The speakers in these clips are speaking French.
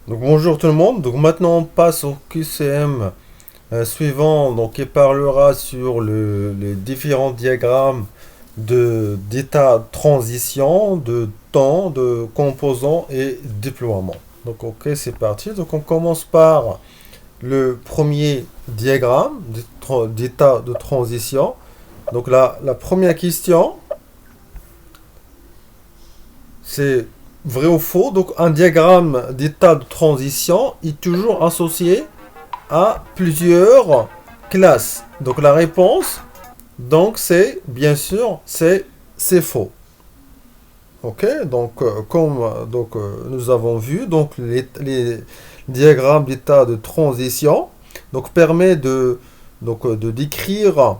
Donc bonjour tout le monde. Donc maintenant on passe au QCM suivant, donc qui parlera sur les différents diagrammes de d'état de transition, de temps, de composants et déploiement. Donc ok, c'est parti. Donc on commence par le premier diagramme d'état de transition. Donc la première question, c'est vrai ou faux. Donc un diagramme d'état de transition est toujours associé à plusieurs classes. Donc la réponse, donc c'est bien sûr, c'est faux. Ok, donc comme nous avons vu, donc les diagrammes d'état de transition donc permet de décrire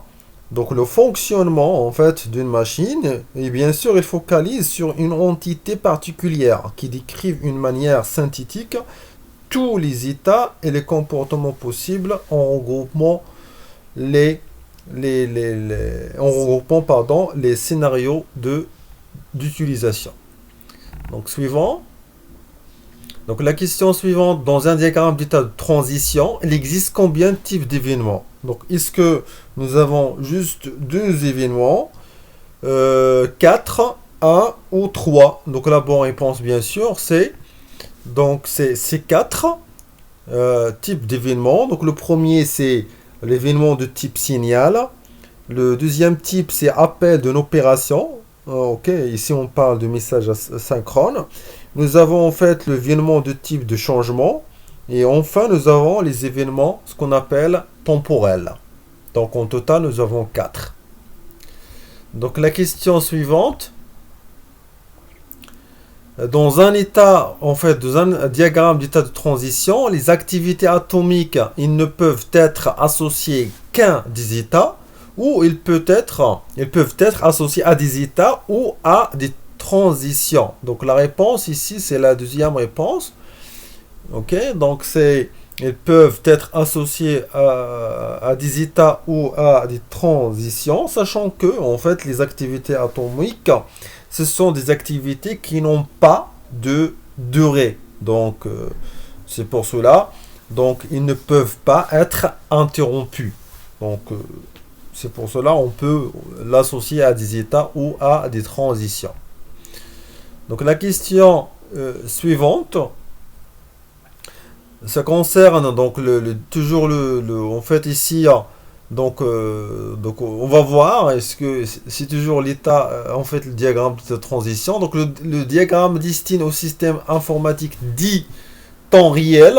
donc le fonctionnement en fait d'une machine et bien sûr il focalise sur une entité particulière qui décrive une manière synthétique tous les états et les comportements possibles en regroupant en regroupant pardon, les scénarios d'utilisation. Donc suivant. Donc la question suivante, dans un diagramme d'état de transition, il existe combien de types d'événements? Donc est-ce que nous avons juste deux événements, 4, 1 ou 3? Donc la bonne réponse bien sûr c'est 4 types d'événements. Donc le premier c'est l'événement de type signal. Le deuxième type c'est appel d'une opération. Ok, ici on parle de message asynchrone. Nous avons en fait l'événement de type de changement. Et enfin nous avons les événements, ce qu'on appelle temporels. Donc en total nous avons 4. Donc la question suivante. Dans un état, en fait, dans un diagramme d'état de transition, les activités atomiques, ils ne peuvent être associées qu'à des états, ou ils peuvent être associés à des états ou à des transitions. Donc la réponse ici, c'est la deuxième réponse. Ok, donc ils peuvent être associés à des états ou à des transitions, sachant que, en fait, les activités atomiques, ce sont des activités qui n'ont pas de durée. Donc, c'est pour cela. Donc, ils ne peuvent pas être interrompus. Donc, c'est pour cela on peut l'associer à des états ou à des transitions. Donc, la question suivante, ça concerne donc toujours en fait ici donc on va voir est-ce que c'est toujours l'état en fait le diagramme de transition. Donc le diagramme destiné au système informatique dit temps réel.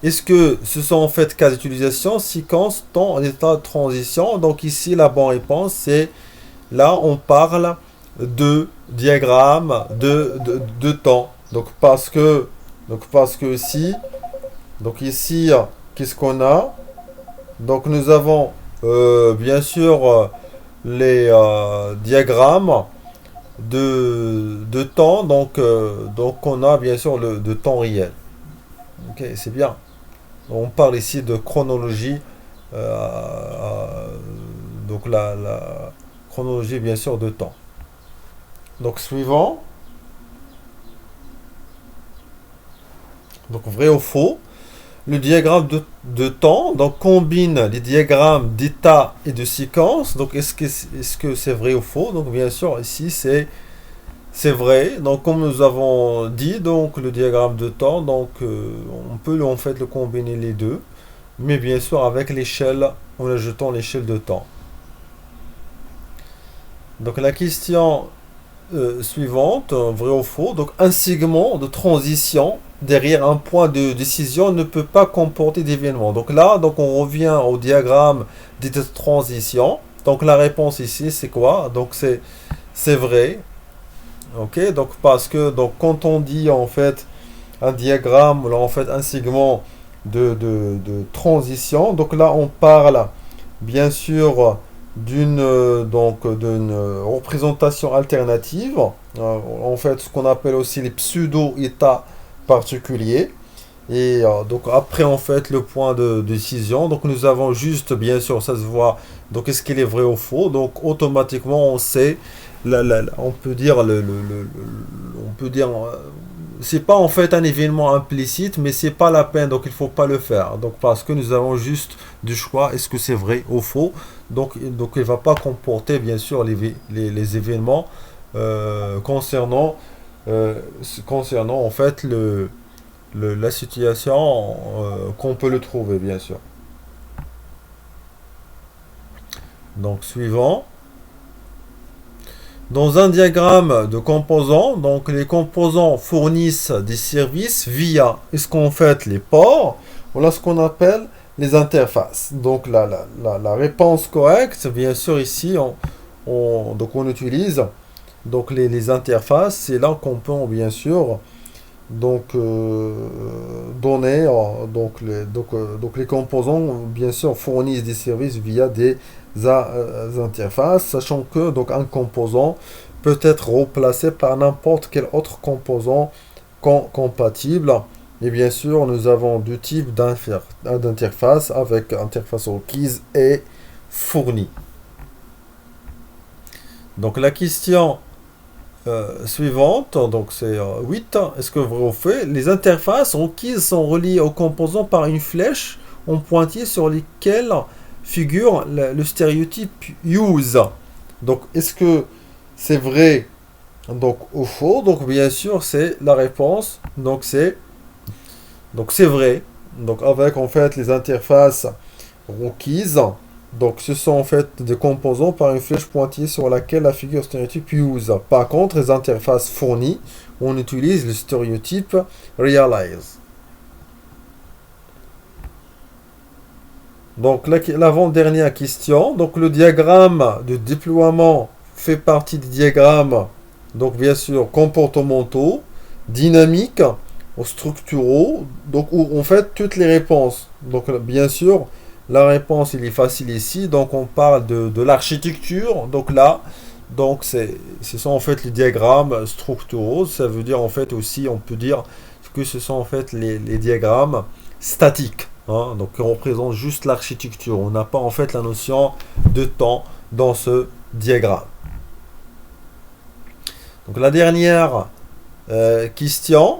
Est-ce que ce sont en fait cas d'utilisation, séquence, temps, état de transition? Donc ici la bonne réponse c'est là on parle de diagramme de temps. Donc parce que ici, qu'est-ce qu'on a? Donc nous avons bien sûr les diagrammes de temps. Donc on a bien sûr de temps réel. Ok, c'est bien. On parle ici de chronologie. Donc la chronologie bien sûr de temps. Donc suivant. Donc vrai ou faux? Le diagramme de temps donc, combine les diagrammes d'état et de séquence. Donc, est-ce que c'est vrai ou faux? Donc, bien sûr, ici, c'est vrai. Donc, comme nous avons dit, donc, le diagramme de temps, donc, on peut en fait le combiner les deux. Mais bien sûr, avec l'échelle, en ajoutant l'échelle de temps. Donc, la question suivante, vrai ou faux. Donc, un segment de transition derrière un point de décision ne peut pas comporter d'événements. Donc là, donc on revient au diagramme de transition. Donc la réponse ici, c'est quoi? Donc c'est vrai. Ok, donc parce que donc quand on dit en fait un diagramme, là en fait un segment de transition, donc là on parle bien sûr d'une représentation alternative, en fait ce qu'on appelle aussi les pseudo-états particuliers. Et donc après en fait le point de décision, donc nous avons juste bien sûr ça se voit, donc est-ce qu'il est vrai ou faux, donc automatiquement on sait, on peut dire on peut dire c'est pas en fait un événement implicite, mais c'est pas la peine, donc il faut pas le faire. Donc parce que nous avons juste du choix, est-ce que c'est vrai ou faux. Donc il va pas comporter bien sûr les événements concernant concernant en fait la situation qu'on peut le trouver bien sûr. Donc suivant. Dans un diagramme de composants, donc les composants fournissent des services via ce qu'on fait les ports, voilà ce qu'on appelle les interfaces. Donc la réponse correcte, bien sûr ici, donc on utilise donc les interfaces, c'est là qu'on peut bien sûr donc donner donc les composants bien sûr fournissent des services via des interfaces, sachant que donc un composant peut être remplacé par n'importe quel autre composant compatible. Et bien sûr, nous avons deux types d'interfaces avec interface requise et fournie. Donc la question suivante, donc c'est 8. Est-ce que vrai ou fait, les interfaces requises sont reliées aux composants par une flèche en pointillé sur lesquelles figure le stéréotype use. Donc est-ce que c'est vrai donc ou faux? Donc bien sûr c'est la réponse. Donc c'est vrai. Donc avec en fait les interfaces requises. Donc, ce sont en fait des composants par une flèche pointillée sur laquelle la figure stéréotype use. Par contre, les interfaces fournies, on utilise le stéréotype realize. Donc, l'avant-dernière question. Donc, le diagramme de déploiement fait partie des diagrammes, donc bien sûr, comportementaux, dynamiques, ou structuraux, donc où on fait toutes les réponses. Donc, bien sûr, la réponse, il est facile ici. Donc, on parle de l'architecture. Donc là, ce sont en fait les diagrammes structuraux. Ça veut dire en fait aussi, on peut dire que ce sont en fait les diagrammes statiques. Hein, donc, qui représentent juste l'architecture. On n'a pas en fait la notion de temps dans ce diagramme. Donc, la dernière question.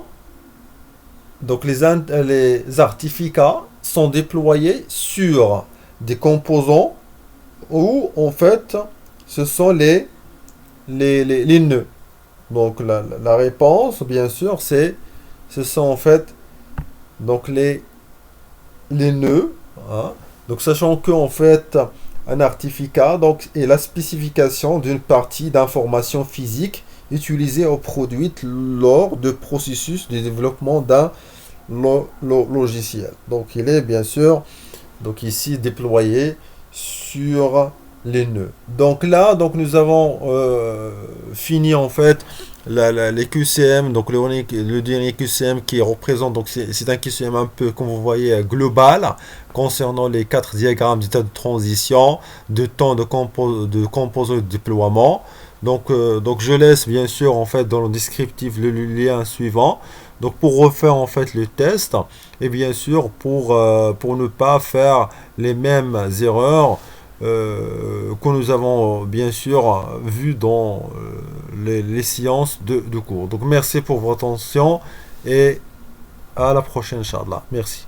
Donc, les artificats sont déployés sur des composants où en fait ce sont les nœuds. Donc la réponse bien sûr ce sont en fait donc les nœuds. Hein. Donc sachant que en fait un artificat donc est la spécification d'une partie d'information physique utilisée ou produite lors de processus de développement d'un logiciel. Donc il est bien sûr donc ici déployé sur les nœuds. Donc là donc nous avons fini en fait les QCM, donc le dernier QCM qui représente, donc c'est un QCM un peu comme vous voyez global concernant les 4 diagrammes d'état de transition, de temps de composants de déploiement. Donc je laisse bien sûr en fait dans le descriptif le lien suivant. Donc pour refaire en fait le test et bien sûr pour ne pas faire les mêmes erreurs que nous avons bien sûr vu dans les séances de cours. Donc merci pour votre attention et à la prochaine, Inch'Allah. Merci.